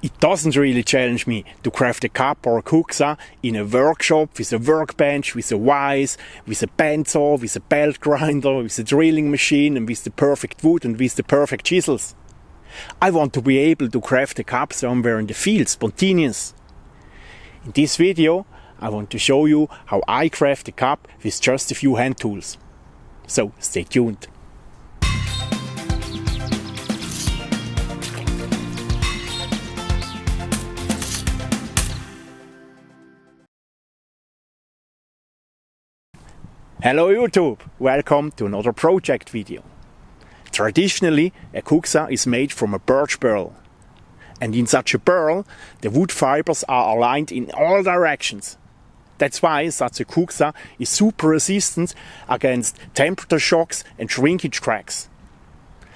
It doesn't really challenge me to craft a cup or a kuksa in a workshop with a workbench, with a vise, with a bandsaw, with a belt grinder, with a drilling machine and with the perfect wood and with the perfect chisels. I want to be able to craft a cup somewhere in the field, spontaneous. In this video I want to show you how I craft a cup with just a few hand tools. So stay tuned. Hello YouTube, welcome to another project video. Traditionally, a kuksa is made from a birch barrel. And in such a barrel, the wood fibers are aligned in all directions. That's why such a kuksa is super resistant against temperature shocks and shrinkage cracks.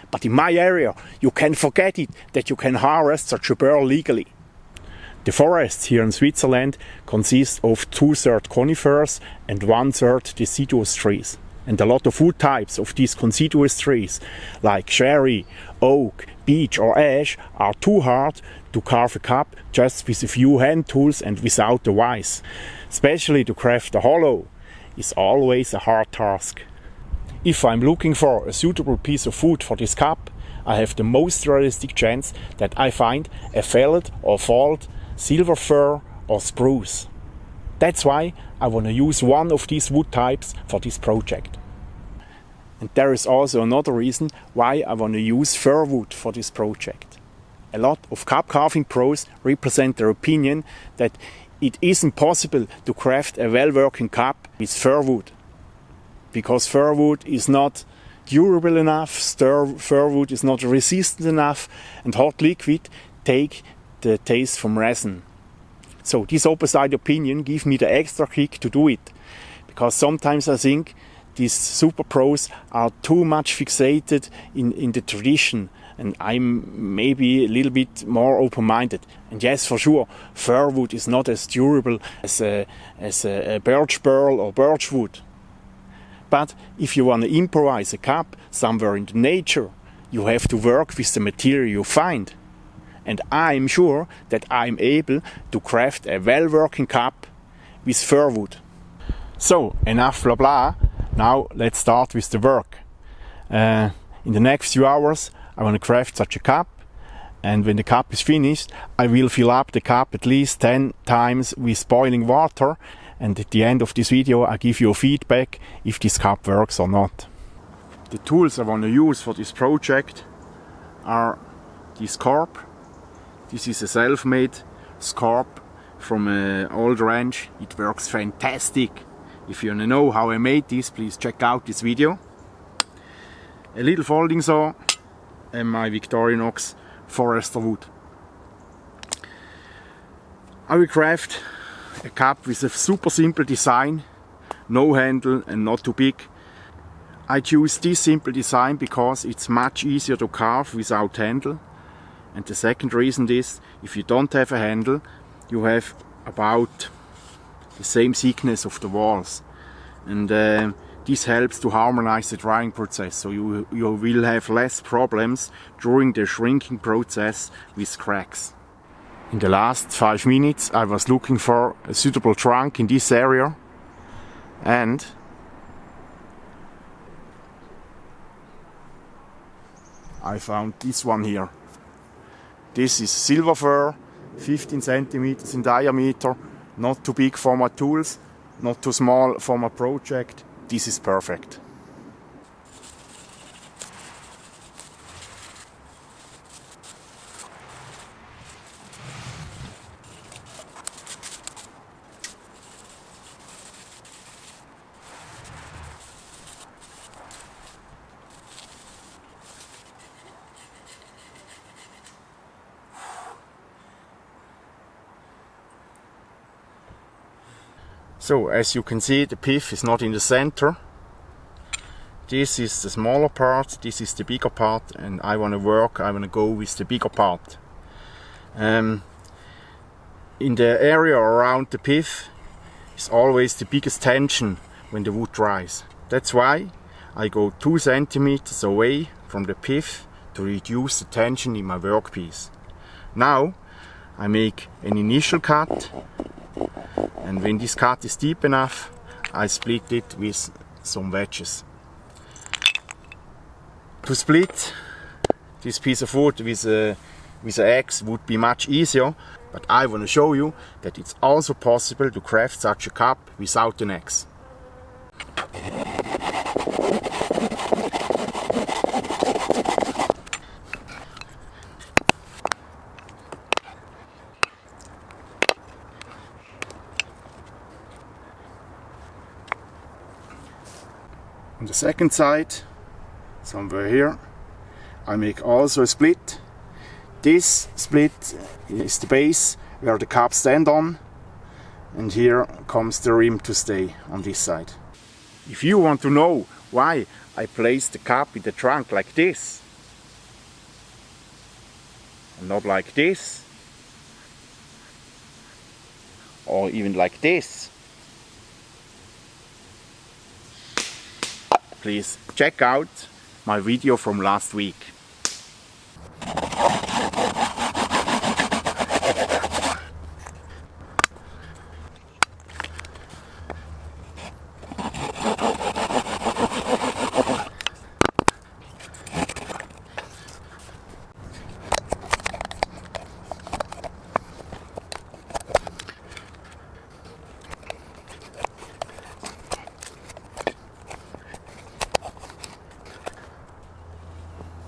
But in my area, you can forget it that you can harvest such a barrel legally. The forests here in Switzerland consist of 2/3 conifers and 1/3 deciduous trees. And a lot of wood types of these deciduous trees, like cherry, oak, beech or ash, are too hard to carve a cup just with a few hand tools and without a vise. Especially to craft a hollow is always a hard task. If I'm looking for a suitable piece of wood for this cup, I have the most realistic chance that I find a felled or falled silver fir or spruce. That's why I want to use one of these wood types for this project. And there is also another reason why I want to use fir wood for this project. A lot of cup carving pros represent their opinion that it isn't possible to craft a well-working cup with fir wood. Because fir wood is not durable enough, fir wood is not resistant enough, and hot liquid take the taste from resin. So this opposite opinion gives me the extra kick to do it, because sometimes I think these super pros are too much fixated in the tradition, and I'm maybe a little bit more open-minded. And yes, for sure, fir wood is not as durable as a birch barrel or birch wood. But if you want to improvise a cup somewhere in the nature, you have to work with the material you find. And I'm sure that I'm able to craft a well-working cup with fir wood. So, enough blah blah. Now let's start with the work. In the next few hours I want to craft such a cup, and when the cup is finished I will fill up the cup at least 10 times with boiling water, and at the end of this video I give you a feedback if this cup works or not. The tools I want to use for this project are this carve. This is a self-made scarp from an old ranch. It works fantastic. If you want to know how I made this, please check out this video. A little folding saw and my Victorinox forester wood. I will craft a cup with a super simple design, no handle and not too big. I choose this simple design because it's much easier to carve without handle. And the second reason is, if you don't have a handle, you have about the same thickness of the walls. And this helps to harmonize the drying process, so you will have less problems during the shrinking process with cracks. In the last 5 minutes I was looking for a suitable trunk in this area, and I found this one here. This is silver fir, 15 centimeters in diameter, not too big for my tools, not too small for my project. This is perfect. So, as you can see, the pith is not in the center. This is the smaller part, this is the bigger part, and I want to go with the bigger part. In the area around the pith is always the biggest tension when the wood dries. That's why I go 2 centimeters away from the pith to reduce the tension in my workpiece. Now I make an initial cut, and when this cut is deep enough, I split it with some wedges. To split this piece of wood with an axe would be much easier, but I want to show you that it's also possible to craft such a cup without an axe. On the second side, somewhere here, I make also a split. This split is the base where the cup stands on, and here comes the rim to stay on this side. If you want to know why I place the cup in the trunk like this, and not like this, or even like this, please check out my video from last week.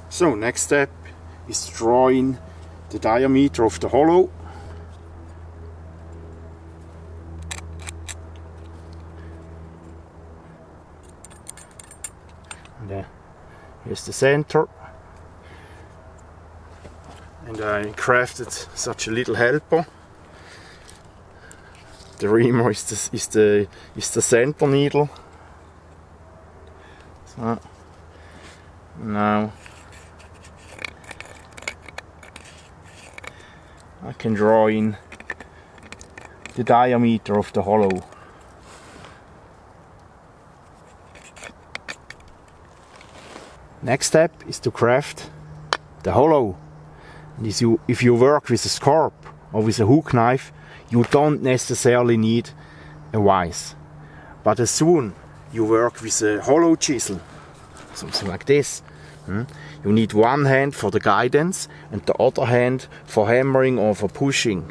So next step is drawing the diameter of the hollow. And here's the center. And I crafted such a little helper. The reamer is the center needle. So now I can draw in the diameter of the hollow. Next step is to craft the hollow. And if you work with a scarp or with a hook knife, you don't necessarily need a vise. But as soon you work with a hollow chisel, something like this, you need one hand for the guidance and the other hand for hammering or for pushing.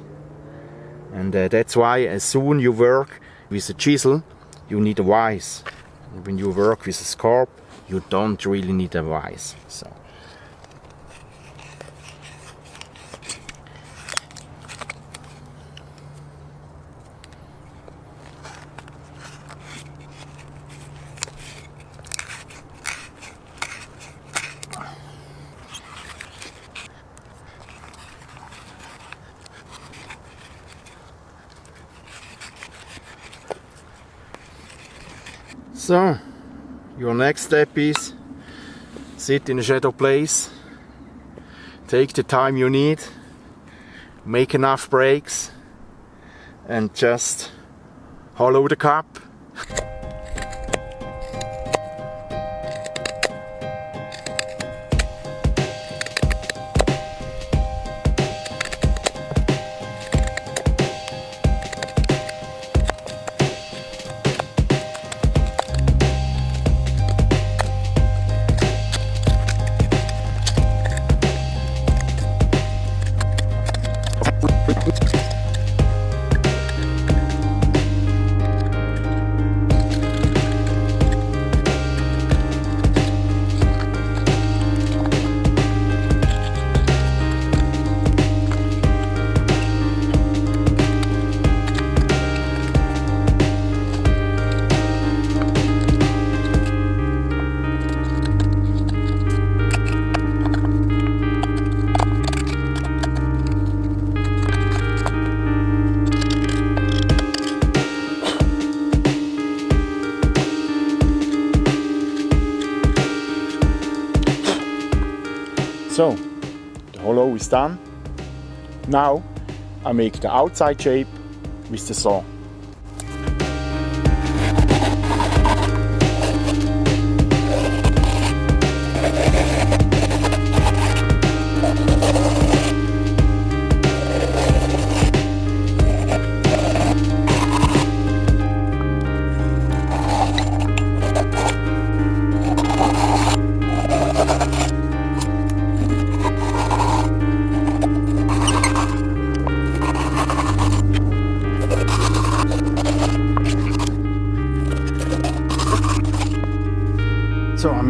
And that's why as soon you work with a chisel, you need a vise. And when you work with a scarp, you don't really need a vise. So. So, your next step is sit in a shadow place, take the time you need, make enough breaks, and just hollow the cup. So, the hollow is done. Now I make the outside shape with the saw.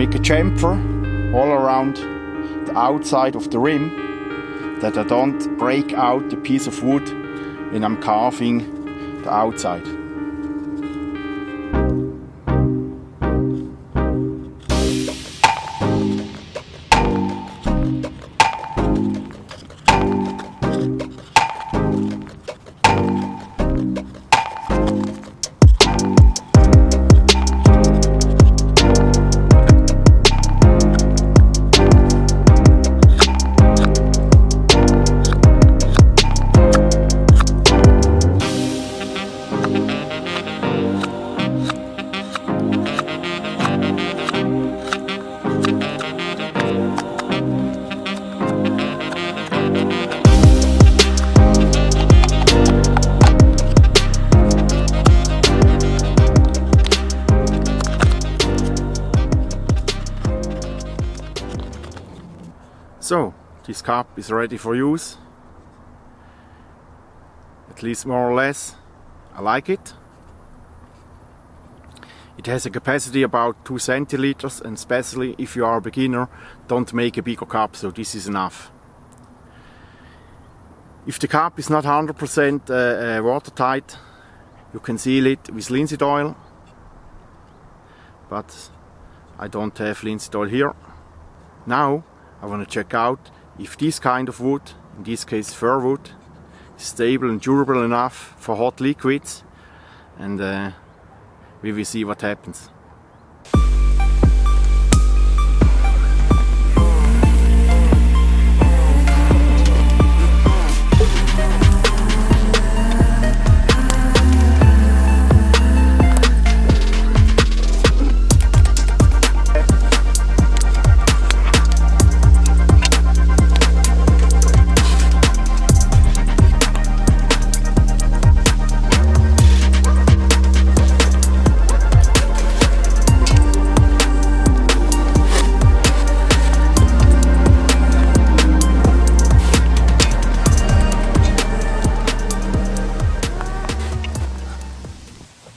make a chamfer all around the outside of the rim, that I don't break out the piece of wood when I'm carving the outside. So, this cup is ready for use, at least more or less. I like it. It has a capacity about 2 centiliters, and especially if you are a beginner, don't make a bigger cup, so this is enough. If the cup is not 100% watertight, you can seal it with linseed oil, but I don't have linseed oil here. Now I want to check out if this kind of wood, in this case fir wood, is stable and durable enough for hot liquids, and we will see what happens.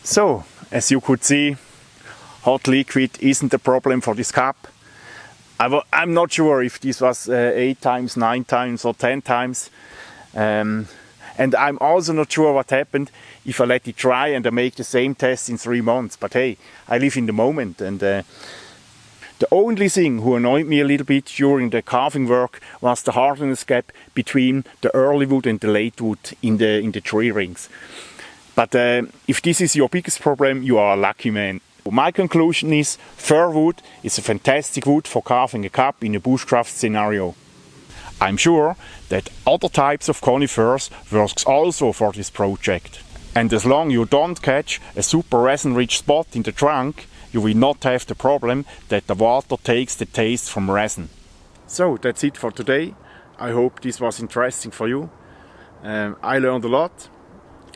So, as you could see, hot liquid isn't a problem for this cup. I'm not sure if this was 8 times, 9 times or 10 times. And I'm also not sure what happened if I let it dry and I make the same test in 3 months. But hey, I live in the moment, and the only thing who annoyed me a little bit during the carving work was the hardness gap between the early wood and the late wood in the tree rings. But if this is your biggest problem, you are a lucky man. My conclusion is fir wood is a fantastic wood for carving a cup in a bushcraft scenario. I'm sure that other types of conifers works also for this project. And as long you don't catch a super resin-rich spot in the trunk, you will not have the problem that the water takes the taste from resin. So that's it for today. I hope this was interesting for you. I learned a lot.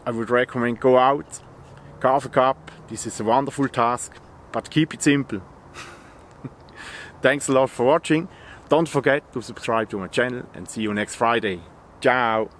I would recommend go out, carve a cup. This is a wonderful task, but keep it simple. Thanks a lot for watching. Don't forget to subscribe to my channel, and see you next Friday. Ciao!